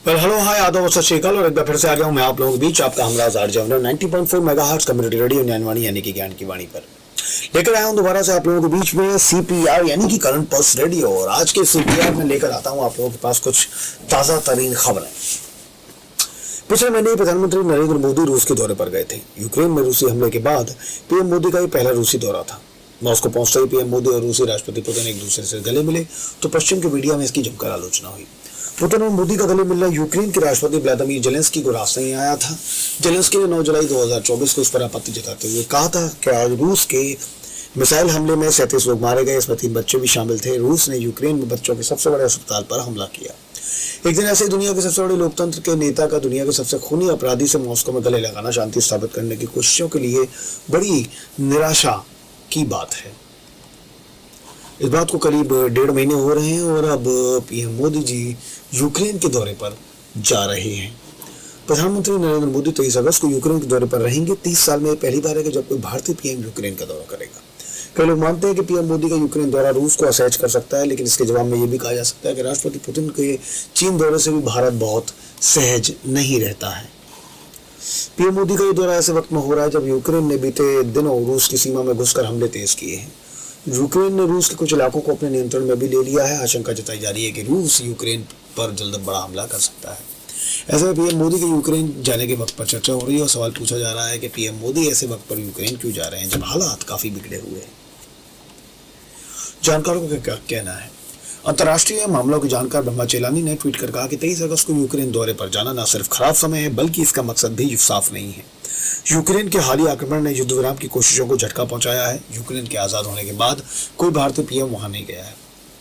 Hello hi आदब सत श्रीकाल और एक बार फिर से आ गया हूँ मैं आप लोगों के बीच आपका Humraaz RJ 90.4 megahertz community radio Gyanvani यानी कि ज्ञान की वाणी पर लेकर आया हूँ दोबारा से आप लोगों के बीच में सीपीआर यानी कि करंट पल्स रेडियो। और आज के सीपीआर में लेकर आता हूँ आप लोगों के पास कुछ ताज़ा तरीन खबरें। पिछले महीने प्रधानमंत्री नरेंद्र मोदी रूस के दौरे पर गए थे। यूक्रेन में रूसी हमले के बाद पीएम मोदी का ये पहला रूसी दौरा था। मॉस्को पहुंचते ही पीएम मोदी और रूसी राष्ट्रपति पुतिन एक दूसरे से गले मिले तो पश्चिम के मीडिया में इसकी जमकर आलोचना हुई। पुतिन और मोदी का गले मिलना यूक्रेन के राष्ट्रपति व्लादिमीर जेलेंस्की को रास नहीं आया था। जेलेंस्की ने 9 जुलाई 2024 को इस पर आपत्ति जताते हुए कहा था कि आज रूस के मिसाइल हमले में 37 लोग मारे गए, इसमें 3 बच्चे भी शामिल थे। रूस ने यूक्रेन में बच्चों के सबसे बड़े अस्पताल पर हमला किया। एक दिन ऐसे दुनिया के सबसे बड़े लोकतंत्र के नेता का दुनिया के सबसे खूनी अपराधी से मॉस्को में गले लगाना शांति स्थापित करने की कोशिशों के लिए बड़ी निराशा की बात है। इस बात को करीब 1.5 महीने हो रहे हैं और अब पीएम मोदी जी यूक्रेन के दौरे पर जा रहे हैं। प्रधानमंत्री नरेंद्र मोदी 23 अगस्त को यूक्रेन के दौरे पर रहेंगे। 30 साल में पहली बार है कि जब कोई भारतीय पीएम यूक्रेन का दौरा करेगा। कई लोग मानते हैं कि पीएम मोदी का यूक्रेन दौरा रूस को असहज कर सकता है, लेकिन इसके जवाब में यह भी कहा जा सकता है कि राष्ट्रपति पुतिन के चीन दौरे से भी भारत बहुत सहज नहीं रहता है। पीएम मोदी का ये दौरा ऐसे वक्त में हो रहा है जब यूक्रेन ने बीते दिनों रूस की सीमा में घुसकर हमले तेज किए हैं। यूक्रेन ने रूस के कुछ इलाकों को अपने नियंत्रण में भी ले लिया है। आशंका जताई जा रही है कि रूस यूक्रेन पर जल्द बड़ा हमला कर सकता है। ऐसे में पीएम मोदी के यूक्रेन जाने के वक्त पर चर्चा हो रही है और सवाल पूछा जा रहा है कि पीएम मोदी ऐसे वक्त पर यूक्रेन क्यों जा रहे हैं जब हालात काफी बिगड़े हुए हैं। जानकारों का क्या कहना है? अंतर्राष्ट्रीय मामलों के जानकार ब्रह्मा चेलानी ने ट्वीट कर कहा कि 23 अगस्त को यूक्रेन दौरे पर जाना न सिर्फ खराब समय है बल्कि इसका मकसद भी साफ नहीं है। यूक्रेन के हालिया आक्रमण ने युद्ध विराम की कोशिशों को झटका पहुंचाया है। यूक्रेन के आजाद होने के बाद कोई भारतीय पीएम वहां नहीं गया है।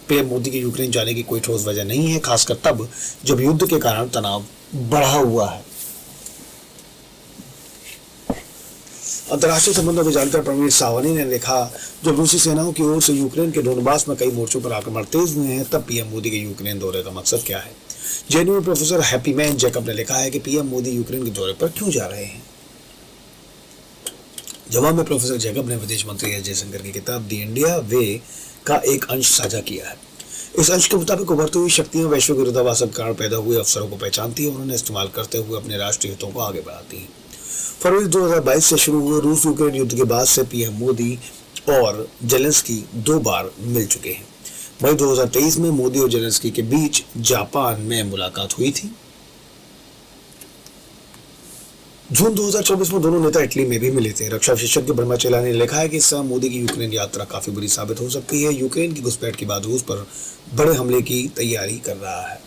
पीएम मोदी के यूक्रेन जाने की कोई ठोस वजह नहीं है, खासकर तब जब युद्ध के कारण तनाव बढ़ा हुआ है। अंतर्राष्ट्रीय संबंधों के जानकार प्रवीण सावनी ने लिखा, जब रूसी सेनाओं की ओर से यूक्रेन के डोनबास में कई मोर्चों पर आक्रमण तेज हुए हैं तब पीएम मोदी के यूक्रेन दौरे का मकसद क्या है। जेएनयू में प्रोफेसर हैप्पी मैन जैकब ने लिखा है कि पीएम मोदी यूक्रेन के दौरे पर क्यों जा रहे हैं। जवाब में प्रोफेसर जैकब ने विदेश मंत्री एस जयशंकर की किताब दी इंडिया वे का एक अंश साझा किया है। इस अंश के मुताबिक उभरती हुई शक्तियां वैश्विक विरोधाभास के कारण पैदा हुए अवसरों को पहचानती है और उन्हें इस्तेमाल करते हुए अपने राष्ट्रीय हितों को आगे बढ़ाती है। फरवरी 2022 से शुरू हुए रूस यूक्रेन युद्ध के बाद से पीएम मोदी और जेलेंस्की 2 बार मिल चुके हैं। मई 2023 में मोदी और जेलेंस्की के बीच जापान में मुलाकात हुई थी। जून 2024 में दोनों नेता इटली में भी मिले थे। रक्षा विशेषज्ञ ब्रह्मा चेलानी ने लिखा है कि इस समय मोदी की यूक्रेन यात्रा काफी बुरी साबित हो सकती है। यूक्रेन की घुसपैठ के बाद रूस पर बड़े हमले की तैयारी कर रहा है।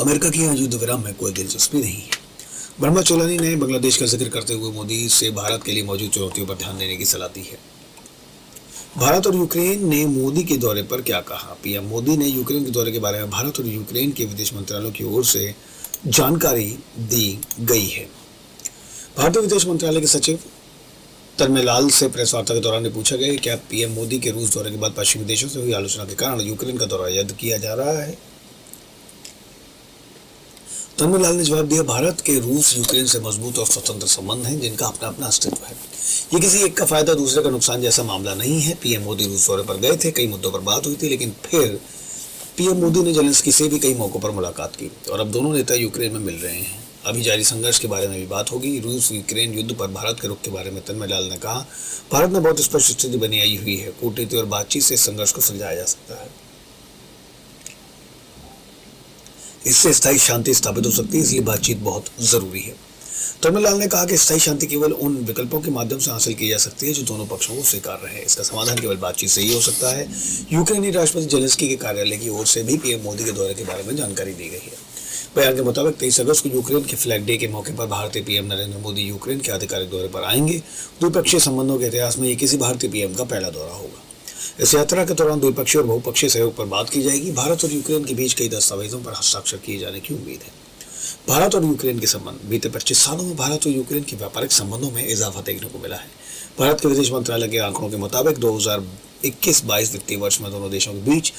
अमेरिका की यहाँ युद्ध विराम में कोई दिलचस्पी नहीं है। ब्रह्मा चेलानी ने बांग्लादेश का जिक्र करते हुए मोदी से भारत के लिए मौजूद चुनौतियों पर ध्यान देने की सलाह दी है। भारत और यूक्रेन ने मोदी के दौरे पर क्या कहा? पीएम मोदी ने यूक्रेन के दौरे के बारे में भारत और यूक्रेन के विदेश मंत्रालयों की ओर से जानकारी दी गई है। भारतीय विदेश मंत्रालय के सचिव तन्मेलाल से प्रेस वार्ता के दौरान पूछा गया कि क्या पीएम मोदी के रूस दौरे के बाद पश्चिमी देशों से हुई आलोचना के कारण यूक्रेन का दौरा रद्द किया जा रहा है। तन्मेलाल ने जवाब दिया, भारत के रूस यूक्रेन से मजबूत और स्वतंत्र संबंध हैं जिनका अपना अपना अस्तित्व है। ये किसी एक का फायदा दूसरे का नुकसान जैसा मामला नहीं है। पीएम मोदी रूस दौरे पर गए थे, कई मुद्दों पर बात हुई थी, लेकिन फिर पीएम मोदी ने जेलेंस्की से भी कई मौकों पर मुलाकात की और अब दोनों नेता यूक्रेन में मिल रहे हैं। अभी जारी संघर्ष के बारे में भी बात होगी। रूस यूक्रेन युद्ध पर भारत के रुख के बारे में तन्मेलाल ने कहा, भारत ने बहुत स्पष्ट स्थिति बनाई हुई है। कूटनीति और बातचीत से संघर्ष को सुलझाया जा सकता है। इससे स्थायी शांति स्थापित हो सकती है, इसलिए बातचीत बहुत जरूरी है। तन्मेलाल ने कहा कि स्थायी शांति केवल उन विकल्पों के माध्यम से हासिल की जा सकती है जो दोनों पक्षों को स्वीकार रहे। इसका समाधान केवल बातचीत से ही हो सकता है। यूक्रेनी राष्ट्रपति जेलेंस्की के कार्यालय की ओर से भी पीएम मोदी के दौरे के बारे में जानकारी दी गई है। बयान के मुताबिक 23 अगस्त को यूक्रेन के फ्लैग डे के मौके पर भारतीय पीएम नरेंद्र मोदी यूक्रेन के आधिकारिक दौरे पर आएंगे। द्विपक्षीय संबंधों के इतिहास में ये किसी भारतीय पीएम का पहला दौरा होगा। इस यात्रा के दौरान द्विपक्षीय और बहुपक्षीय सहयोग पर बात की जाएगी। भारत और यूक्रेन के बीच कई दस्तावेजों पर हस्ताक्षर किए जाने की उम्मीद है। भारत और यूक्रेन के संबंध बीते 25 सालों में भारत और यूक्रेन के व्यापारिक संबंधों में इजाफा देखने को मिला है। भारत के विदेश मंत्रालय के आंकड़ों के मुताबिक 2021-22 वित्तीय वर्ष में दोनों देशों के बीच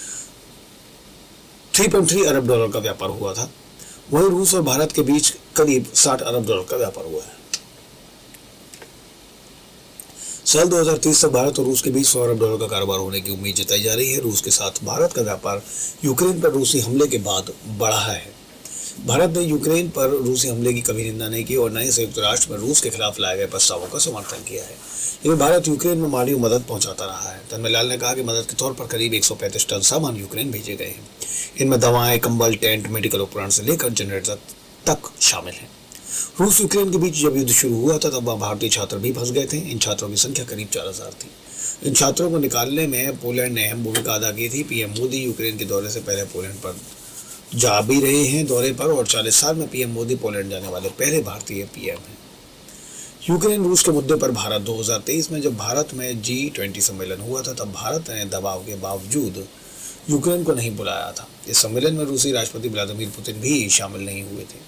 3.3 अरब डॉलर का व्यापार हुआ था। वहीं रूस और भारत के बीच करीब 60 अरब डॉलर का व्यापार हुआ है। साल 2030 तक भारत और रूस के बीच 100 अरब डॉलर का कारोबार होने की उम्मीद जताई जा रही है। रूस के साथ भारत का व्यापार यूक्रेन पर रूसी हमले के बाद बढ़ा है। भारत ने यूक्रेन पर रूसी हमले की कभी निंदा नहीं की और न ही संयुक्त राष्ट्र में रूस के खिलाफ लाए गए प्रस्तावों का समर्थन किया है। लेकिन भारत यूक्रेन में माली मदद पहुंचाता रहा है। तन्मयलाल ने कहा कि मदद के तौर पर करीब 135 टन सामान यूक्रेन भेजे गए हैं। इनमें दवाएं, कंबल, टेंट, मेडिकल उपकरण से लेकर जनरेटर तक शामिल हैं। रूस यूक्रेन के बीच जब युद्ध शुरू हुआ था तब भारतीय छात्र भी फंस गए थे। इन छात्रों की संख्या करीब 4000 थी। इन छात्रों को निकालने में पोलैंड ने अहम भूमिका अदा की थी। पीएम मोदी यूक्रेन के दौरे से पहले पोलैंड पर जा भी रहे हैं दौरे पर और 40 साल में पीएम मोदी पोलैंड जाने वाले पहले भारतीय पीएम हैं। यूक्रेन रूस के मुद्दे पर भारत 2023 में जब भारत में G20 सम्मेलन हुआ था तब भारत ने दबाव के बावजूद यूक्रेन को नहीं बुलाया था। इस सम्मेलन में रूसी राष्ट्रपति व्लादिमीर पुतिन भी शामिल नहीं हुए थे।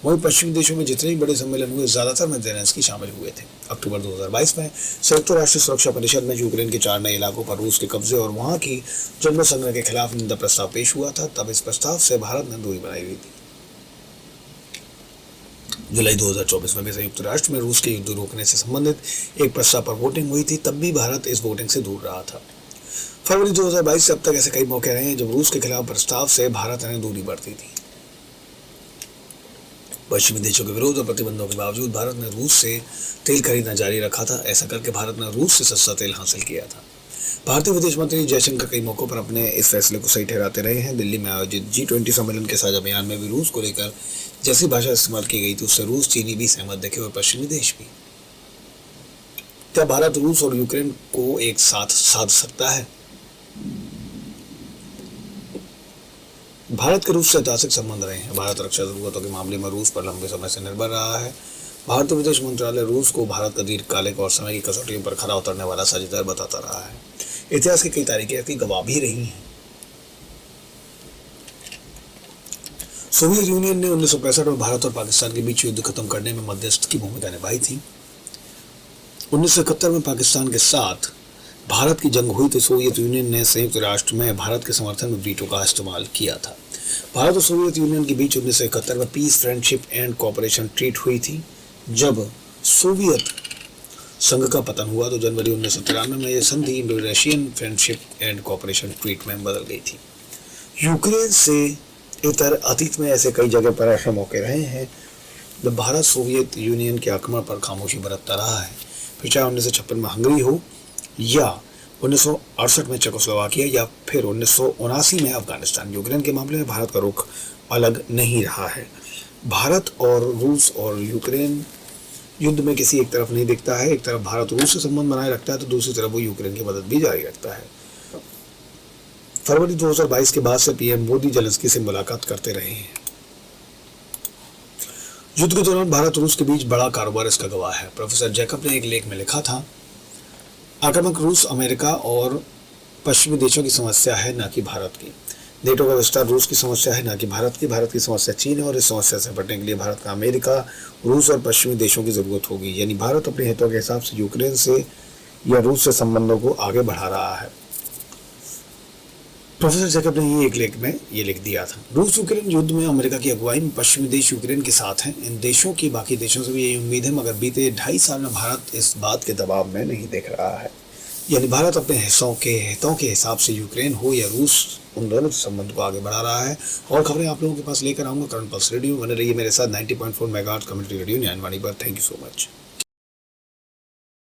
वहीं पश्चिमी देशों में जितने भी बड़े सम्मेलन हुए ज्यादातर में ज़ेलेंस्की शामिल हुए थे। अक्टूबर 2022 में संयुक्त राष्ट्र सुरक्षा परिषद में यूक्रेन के 4 नए इलाकों पर रूस के कब्जे और वहां की जनमत संग्रह के खिलाफ निंदा प्रस्ताव पेश हुआ था। तब इस प्रस्ताव से भारत ने दूरी बनाई हुई थी। जुलाई 2024 में भी संयुक्त राष्ट्र में रूस के युद्ध रोकने से संबंधित एक प्रस्ताव पर वोटिंग हुई थी। तब भी भारत इस वोटिंग से दूर रहा था। फरवरी 2022 से अब तक ऐसे कई मौके रहे हैं जब रूस के खिलाफ प्रस्ताव से भारत ने दूरी बरती थी। पश्चिमी देशों के विरोध और प्रतिबंधों के बावजूद भारत ने रूस से तेल खरीदना जारी रखा था। ऐसा करके भारत ने रूस से सस्ता तेल हासिल किया था। भारतीय विदेश मंत्री जयशंकर कई मौकों पर अपने इस फैसले को सही ठहराते रहे हैं। दिल्ली में आयोजित G20 सम्मेलन के साझा बयान में भी रूस को लेकर जैसी भाषा इस्तेमाल की गई थी उससे रूस, चीनी भी सहमत दिखे और पश्चिमी देश भी। क्या भारत रूस और यूक्रेन को एक साथ साध सकता है? भारत के रूस से ऐतिहासिक संबंध रहे हैं। भारत रक्षा जरूरतों के मामले में रूस पर लंबे समय से निर्भर रहा है। भारतीय विदेश मंत्रालय रूस को भारत का दीर्घकालिक और समय की कसौटियों पर खरा उतरने वाला साझेदार बताता रहा है। इतिहास की कई तारीखें इसकी गवाह भी रही हैं। सोवियत यूनियन ने 1965 में भारत और पाकिस्तान के बीच युद्ध खत्म करने में मध्यस्थ की भूमिका निभाई थी। 1971 में पाकिस्तान के साथ भारत की जंग हुई तो सोवियत यूनियन ने संयुक्त राष्ट्र में भारत के समर्थन में वीटो का इस्तेमाल किया था। भारत और सोवियत यूनियन के बीच 1971 में peace, friendship and cooperation treaty हुई थी। जब सोवियत संघ का पतन हुआ तो जनवरी 1993 में यह संधि Indo Russian friendship and cooperation treat में बदल गई थी। यूक्रेन से इतर अतीत में ऐसे कई जगह पर ऐसे मौके रहे हैं जब भारत सोवियत यूनियन के आक्रमण पर खामोशी बरतता रहा है। फिर चाहे 1956 में हंगरी हो या 1968 में चेकोस्लोवाकिया या फिर 1979 में अफगानिस्तान, यूक्रेन के मामले में भारत का रुख अलग नहीं रहा है। भारत और रूस और यूक्रेन युद्ध में किसी एक तरफ नहीं दिखता है। एक तरफ भारत रूस से संबंध बनाए रखता है तो दूसरी तरफ वो यूक्रेन की मदद भी जारी रखता है। फरवरी 2022 के बाद से पीएम मोदी ज़ेलेंस्की से मुलाकात करते रहे हैं। युद्ध के दौरान भारत रूस के बीच बड़ा कारोबार इसका गवाह है। प्रोफेसर जैकब ने एक लेख में लिखा था, आक्रामक रूस अमेरिका और पश्चिमी देशों की समस्या है, न कि भारत की। नेटो का विस्तार रूस की समस्या है, न कि भारत की। भारत की समस्या चीन है और इस समस्या से निपटने के लिए भारत का अमेरिका, रूस और पश्चिमी देशों की जरूरत होगी। यानी भारत अपने हितों के हिसाब से यूक्रेन से या रूस से संबंधों को आगे बढ़ा रहा है। प्रोफेसर जैकब ने ये एक लेख में ये लिख दिया था। रूस यूक्रेन युद्ध में अमेरिका की अगुवाई में पश्चिमी देश यूक्रेन के साथ हैं। इन देशों की बाकी देशों से भी यही उम्मीद है, मगर बीते 2.5 साल में भारत इस बात के दबाव में नहीं दिख रहा है। यानी भारत अपने हितों के हिसाब से यूक्रेन हो या रूस, उन दोनों से संबंध को आगे बढ़ा रहा है। और खबरें आप लोगों के पास लेकर आऊंगा करंट पल्स रेडियो। बने रहिए मेरे साथ 90.4 मेगाहर्ट्ज़ कम्युनिटी रेडियो ज्ञानवाणी पर। Thank you so much.